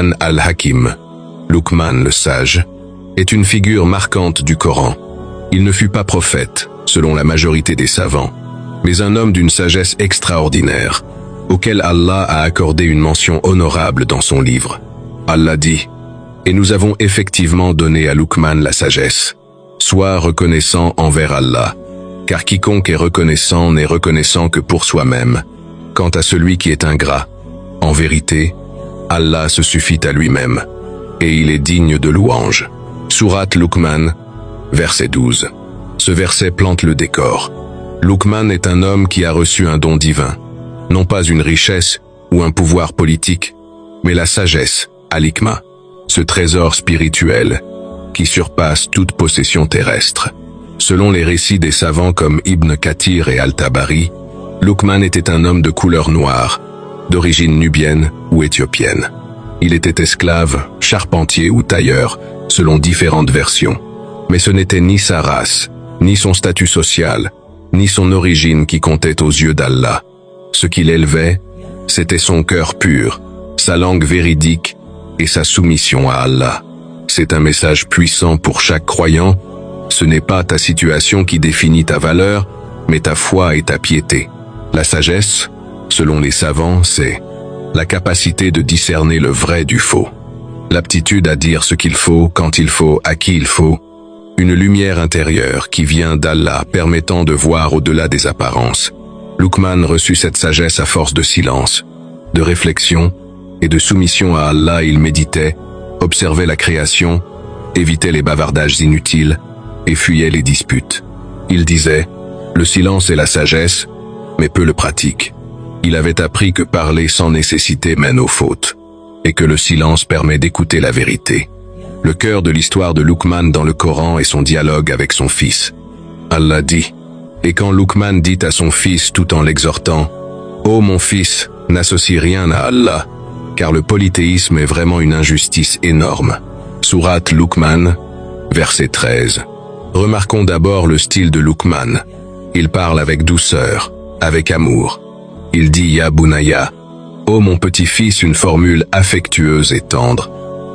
Luqman al-Hakim, Luqman le sage, est une figure marquante du Coran. Il ne fut pas prophète, selon la majorité des savants, mais un homme d'une sagesse extraordinaire, auquel Allah a accordé une mention honorable dans son livre. Allah dit: « Et nous avons effectivement donné à Luqman la sagesse. Sois reconnaissant envers Allah, car quiconque est reconnaissant n'est reconnaissant que pour soi-même. Quant à celui qui est ingrat, en vérité, Allah se suffit à lui-même, et il est digne de louange. » Sourate Luqman, verset 12. Ce verset plante le décor. Luqman est un homme qui a reçu un don divin, non pas une richesse ou un pouvoir politique, mais la sagesse, al-hikma, ce trésor spirituel qui surpasse toute possession terrestre. Selon les récits des savants comme Ibn Kathir et Al-Tabari, Luqman était un homme de couleur noire, d'origine nubienne ou éthiopienne. Il était esclave, charpentier ou tailleur, selon différentes versions. Mais ce n'était ni sa race, ni son statut social, ni son origine qui comptait aux yeux d'Allah. Ce qui l'élevait, c'était son cœur pur, sa langue véridique et sa soumission à Allah. C'est un message puissant pour chaque croyant. Ce n'est pas ta situation qui définit ta valeur, mais ta foi et ta piété. La sagesse, selon les savants, c'est la capacité de discerner le vrai du faux, l'aptitude à dire ce qu'il faut, quand il faut, à qui il faut, une lumière intérieure qui vient d'Allah permettant de voir au-delà des apparences. Luqman reçut cette sagesse à force de silence, de réflexion et de soumission à Allah. Il méditait, observait la création, évitait les bavardages inutiles et fuyait les disputes. Il disait: « Le silence est la sagesse, mais peu le pratique. » Il avait appris que parler sans nécessité mène aux fautes, et que le silence permet d'écouter la vérité. Le cœur de l'histoire de Luqman dans le Coran est son dialogue avec son fils. Allah dit: « Et quand Luqman dit à son fils tout en l'exhortant: « Ô mon fils, n'associe rien à Allah, car le polythéisme est vraiment une injustice énorme. » Sourate Luqman, verset 13. Remarquons d'abord le style de Luqman. Il parle avec douceur, avec amour. Il dit Ya Bunaya, ô mon petit-fils, une formule affectueuse et tendre.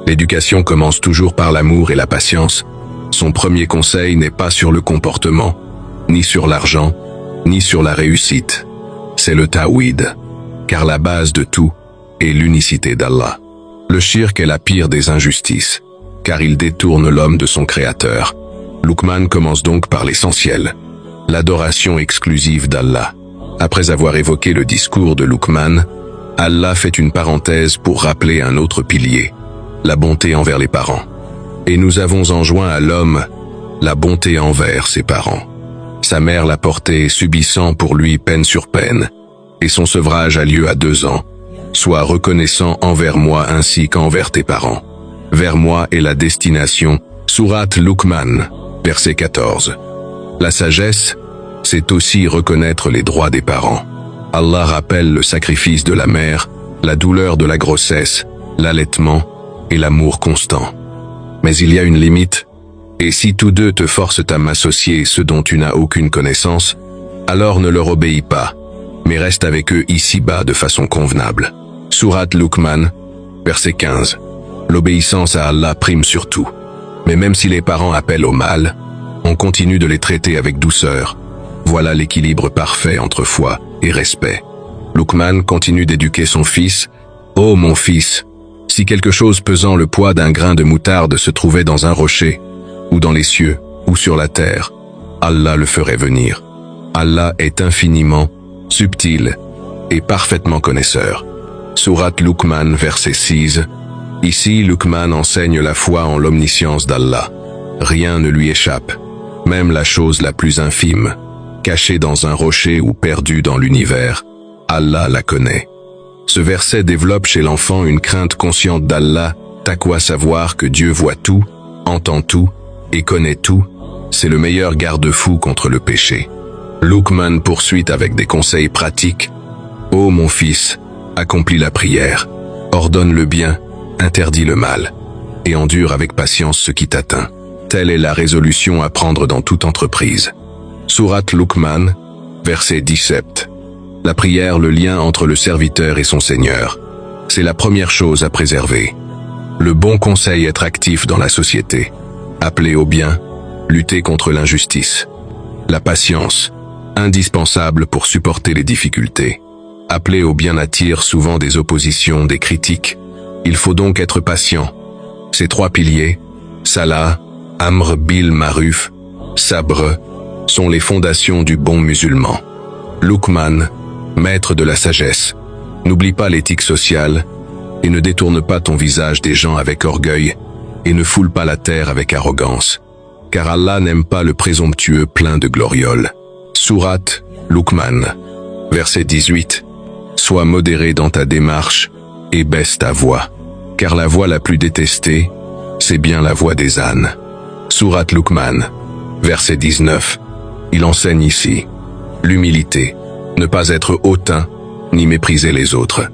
L'éducation commence toujours par l'amour et la patience. Son premier conseil n'est pas sur le comportement, ni sur l'argent, ni sur la réussite. C'est le tawhid, car la base de tout est l'unicité d'Allah. Le shirk est la pire des injustices, car il détourne l'homme de son créateur. Luqman commence donc par l'essentiel, l'adoration exclusive d'Allah. Après avoir évoqué le discours de Luqman, Allah fait une parenthèse pour rappeler un autre pilier, la bonté envers les parents. Et nous avons enjoint à l'homme la bonté envers ses parents. Sa mère l'a porté, subissant pour lui peine sur peine, et son sevrage a lieu à 2 ans. Sois reconnaissant envers moi ainsi qu'envers tes parents. Vers moi est la destination. Sourate Luqman, verset 14. La sagesse, c'est aussi reconnaître les droits des parents. Allah rappelle le sacrifice de la mère, la douleur de la grossesse, l'allaitement et l'amour constant. Mais il y a une limite, et si tous deux te forcent à m'associer ce dont tu n'as aucune connaissance, alors ne leur obéis pas, mais reste avec eux ici-bas de façon convenable. Sourate Luqman, verset 15. L'obéissance à Allah prime sur tout. Mais même si les parents appellent au mal, on continue de les traiter avec douceur. Voilà l'équilibre parfait entre foi et respect. Luqman continue d'éduquer son fils. « Ô mon fils, si quelque chose pesant le poids d'un grain de moutarde se trouvait dans un rocher, ou dans les cieux, ou sur la terre, Allah le ferait venir. Allah est infiniment subtil et parfaitement connaisseur. » Sourate Luqman, verset 6. Ici, Luqman enseigne la foi en l'omniscience d'Allah. Rien ne lui échappe, même la chose la plus infime, cachée dans un rocher ou perdue dans l'univers. Allah la connaît. Ce verset développe chez l'enfant une crainte consciente d'Allah, taqwa, savoir que Dieu voit tout, entend tout et connaît tout. C'est le meilleur garde-fou contre le péché. Luqman poursuit avec des conseils pratiques. « Ô mon fils, accomplis la prière, ordonne le bien, interdis le mal, et endure avec patience ce qui t'atteint. Telle est la résolution à prendre dans toute entreprise. » Sourate Luqman, verset 17. La prière, le lien entre le serviteur et son Seigneur. C'est la première chose à préserver. Le bon conseil, être actif dans la société. Appeler au bien, lutter contre l'injustice. La patience, indispensable pour supporter les difficultés. Appeler au bien attire souvent des oppositions, des critiques. Il faut donc être patient. Ces trois piliers, Salah, Amr bil Maruf, Sabre, sont les fondations du bon musulman. Luqman, maître de la sagesse, n'oublie pas l'éthique sociale et ne détourne pas ton visage des gens avec orgueil et ne foule pas la terre avec arrogance, car Allah n'aime pas le présomptueux plein de glorioles. Sourate Luqman, verset 18. Sois modéré dans ta démarche et baisse ta voix, car la voix la plus détestée, c'est bien la voix des ânes. Sourate Luqman, verset 19. Il enseigne ici l'humilité, ne pas être hautain, ni mépriser les autres.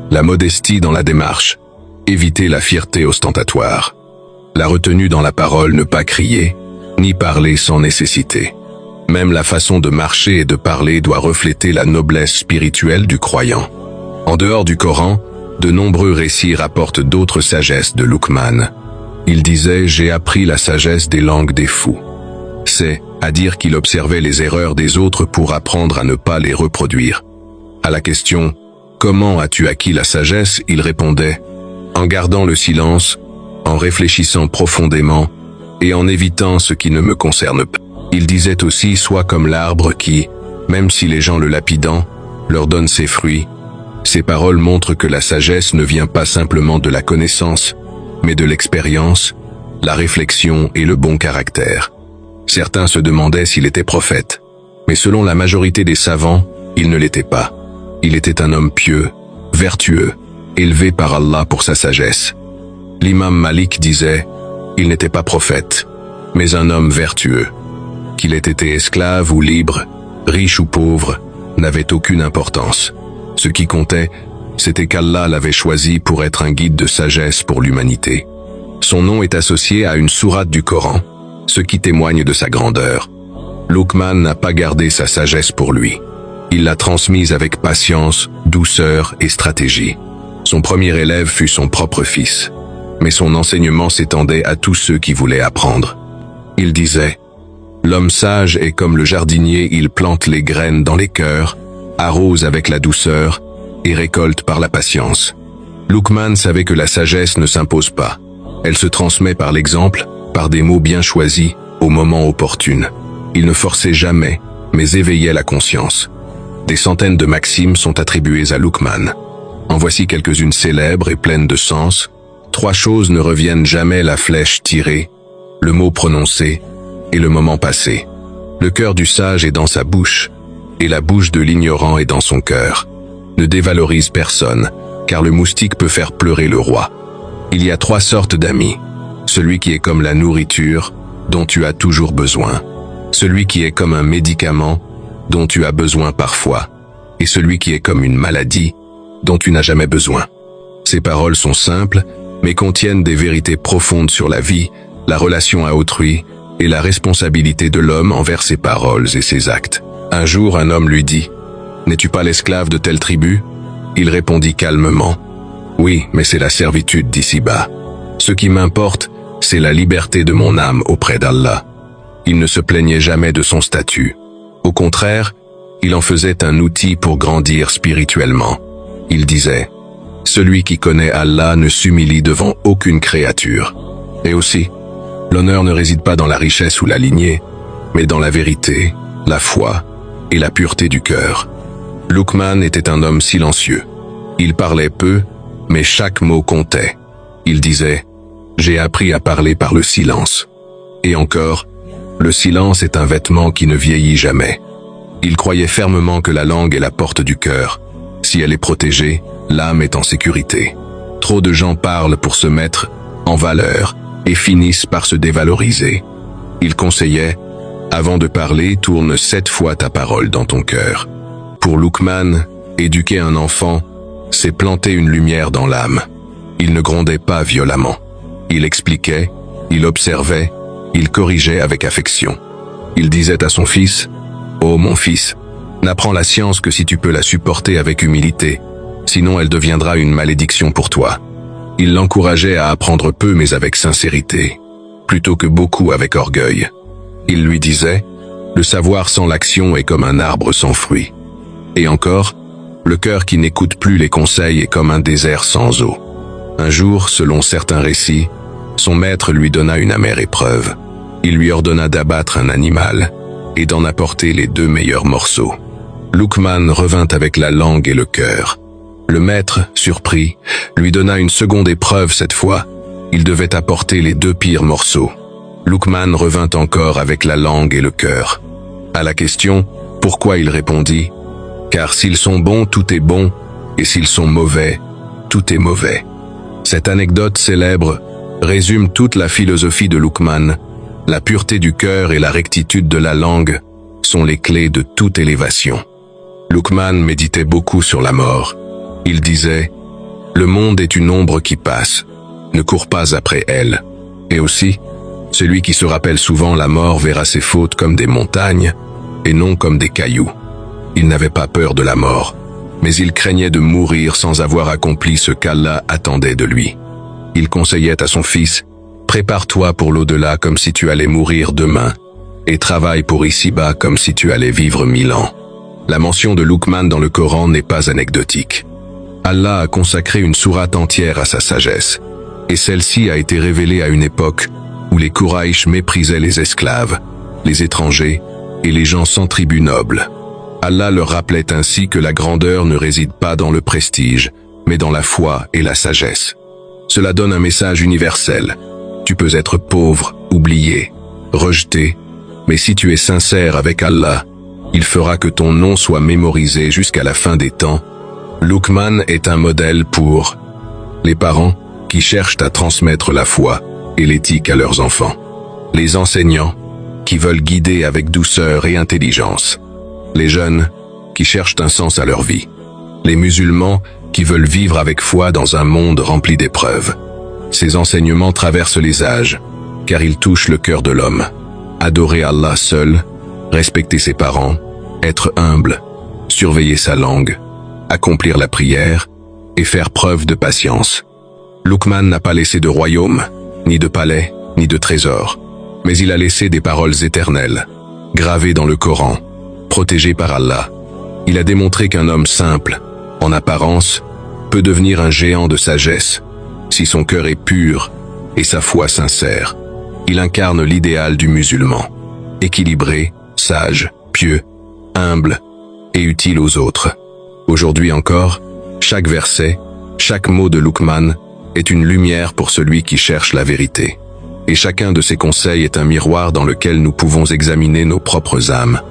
La modestie dans la démarche, éviter la fierté ostentatoire. La retenue dans la parole, ne pas crier, ni parler sans nécessité. Même la façon de marcher et de parler doit refléter la noblesse spirituelle du croyant. En dehors du Coran, de nombreux récits rapportent d'autres sagesses de Luqman. Il disait « J'ai appris la sagesse des langues des fous ». C'est à dire qu'il observait les erreurs des autres pour apprendre à ne pas les reproduire. À la question « Comment as-tu acquis la sagesse ?» il répondait « En gardant le silence, en réfléchissant profondément et en évitant ce qui ne me concerne pas. » Il disait aussi « Sois comme l'arbre qui, même si les gens le lapidant, leur donne ses fruits. » Ces paroles montrent que la sagesse ne vient pas simplement de la connaissance, mais de l'expérience, la réflexion et le bon caractère. Certains se demandaient s'il était prophète, mais selon la majorité des savants, il ne l'était pas. Il était un homme pieux, vertueux, élevé par Allah pour sa sagesse. L'imam Malik disait, il n'était pas prophète, mais un homme vertueux. Qu'il ait été esclave ou libre, riche ou pauvre, n'avait aucune importance. Ce qui comptait, c'était qu'Allah l'avait choisi pour être un guide de sagesse pour l'humanité. Son nom est associé à une sourate du Coran, ce qui témoigne de sa grandeur. Luqman n'a pas gardé sa sagesse pour lui. Il l'a transmise avec patience, douceur et stratégie. Son premier élève fut son propre fils, mais son enseignement s'étendait à tous ceux qui voulaient apprendre. Il disait, « L'homme sage est comme le jardinier, il plante les graines dans les cœurs, arrose avec la douceur et récolte par la patience. » Luqman savait que la sagesse ne s'impose pas. Elle se transmet par l'exemple, par des mots bien choisis, au moment opportun. Il ne forçait jamais, mais éveillait la conscience. Des centaines de maximes sont attribuées à Luqman. En voici quelques-unes célèbres et pleines de sens. 3 choses ne reviennent jamais: la flèche tirée, le mot prononcé et le moment passé. Le cœur du sage est dans sa bouche, et la bouche de l'ignorant est dans son cœur. Ne dévalorise personne, car le moustique peut faire pleurer le roi. Il y a 3 sortes d'amis. Celui qui est comme la nourriture, dont tu as toujours besoin. Celui qui est comme un médicament, dont tu as besoin parfois. Et celui qui est comme une maladie, dont tu n'as jamais besoin. Ces paroles sont simples, mais contiennent des vérités profondes sur la vie, la relation à autrui et la responsabilité de l'homme envers ses paroles et ses actes. Un jour, un homme lui dit, « N'es-tu pas l'esclave de telle tribu ?» Il répondit calmement, « Oui, mais c'est la servitude d'ici-bas. Ce qui m'importe, c'est la liberté de mon âme auprès d'Allah. » Il ne se plaignait jamais de son statut. Au contraire, il en faisait un outil pour grandir spirituellement. Il disait, « Celui qui connaît Allah ne s'humilie devant aucune créature. » Et aussi, l'honneur ne réside pas dans la richesse ou la lignée, mais dans la vérité, la foi et la pureté du cœur. Luqman était un homme silencieux. Il parlait peu, mais chaque mot comptait. Il disait, « J'ai appris à parler par le silence. » Et encore, le silence est un vêtement qui ne vieillit jamais. Il croyait fermement que la langue est la porte du cœur. Si elle est protégée, l'âme est en sécurité. Trop de gens parlent pour se mettre en valeur et finissent par se dévaloriser. Il conseillait, avant de parler, tourne 7 fois ta parole dans ton cœur. Pour Luqman, éduquer un enfant, c'est planter une lumière dans l'âme. Il ne grondait pas violemment. Il expliquait, il observait, il corrigeait avec affection. Il disait à son fils, « Oh mon fils, n'apprends la science que si tu peux la supporter avec humilité, sinon elle deviendra une malédiction pour toi. » Il l'encourageait à apprendre peu mais avec sincérité, plutôt que beaucoup avec orgueil. Il lui disait, « Le savoir sans l'action est comme un arbre sans fruits. » Et encore, le cœur qui n'écoute plus les conseils est comme un désert sans eau. Un jour, selon certains récits, son maître lui donna une amère épreuve. Il lui ordonna d'abattre un animal et d'en apporter les 2 meilleurs morceaux. Luqman revint avec la langue et le cœur. Le maître, surpris, lui donna une seconde épreuve cette fois. Il devait apporter les 2 pires morceaux. Luqman revint encore avec la langue et le cœur. À la question « Pourquoi ?» il répondit « Car s'ils sont bons, tout est bon, et s'ils sont mauvais, tout est mauvais. » Cette anecdote célèbre résume toute la philosophie de Luqman. La pureté du cœur et la rectitude de la langue sont les clés de toute élévation. Luqman méditait beaucoup sur la mort. Il disait « Le monde est une ombre qui passe, ne cours pas après elle. » Et aussi, celui qui se rappelle souvent la mort verra ses fautes comme des montagnes et non comme des cailloux. Il n'avait pas peur de la mort, mais il craignait de mourir sans avoir accompli ce qu'Allah attendait de lui. Il conseillait à son fils « Prépare-toi pour l'au-delà comme si tu allais mourir demain, et travaille pour ici-bas comme si tu allais vivre 1000 ans. » La mention de Luqman dans le Coran n'est pas anecdotique. Allah a consacré une sourate entière à sa sagesse, et celle-ci a été révélée à une époque où les Quraïsh méprisaient les esclaves, les étrangers et les gens sans tribu noble. Allah leur rappelait ainsi que la grandeur ne réside pas dans le prestige, mais dans la foi et la sagesse. Cela donne un message universel. Tu peux être pauvre, oublié, rejeté, mais si tu es sincère avec Allah, il fera que ton nom soit mémorisé jusqu'à la fin des temps. Luqman est un modèle pour les parents qui cherchent à transmettre la foi et l'éthique à leurs enfants, les enseignants qui veulent guider avec douceur et intelligence, les jeunes qui cherchent un sens à leur vie, les musulmans qui veulent vivre avec foi dans un monde rempli d'épreuves. Ces enseignements traversent les âges, car ils touchent le cœur de l'homme. Adorer Allah seul, respecter ses parents, être humble, surveiller sa langue, accomplir la prière et faire preuve de patience. Luqman n'a pas laissé de royaume, ni de palais, ni de trésors, mais il a laissé des paroles éternelles, gravées dans le Coran, protégées par Allah. Il a démontré qu'un homme simple, en apparence, peut devenir un géant de sagesse, si son cœur est pur et sa foi sincère. Il incarne l'idéal du musulman, équilibré, sage, pieux, humble et utile aux autres. Aujourd'hui encore, chaque verset, chaque mot de Luqman est une lumière pour celui qui cherche la vérité. Et chacun de ses conseils est un miroir dans lequel nous pouvons examiner nos propres âmes.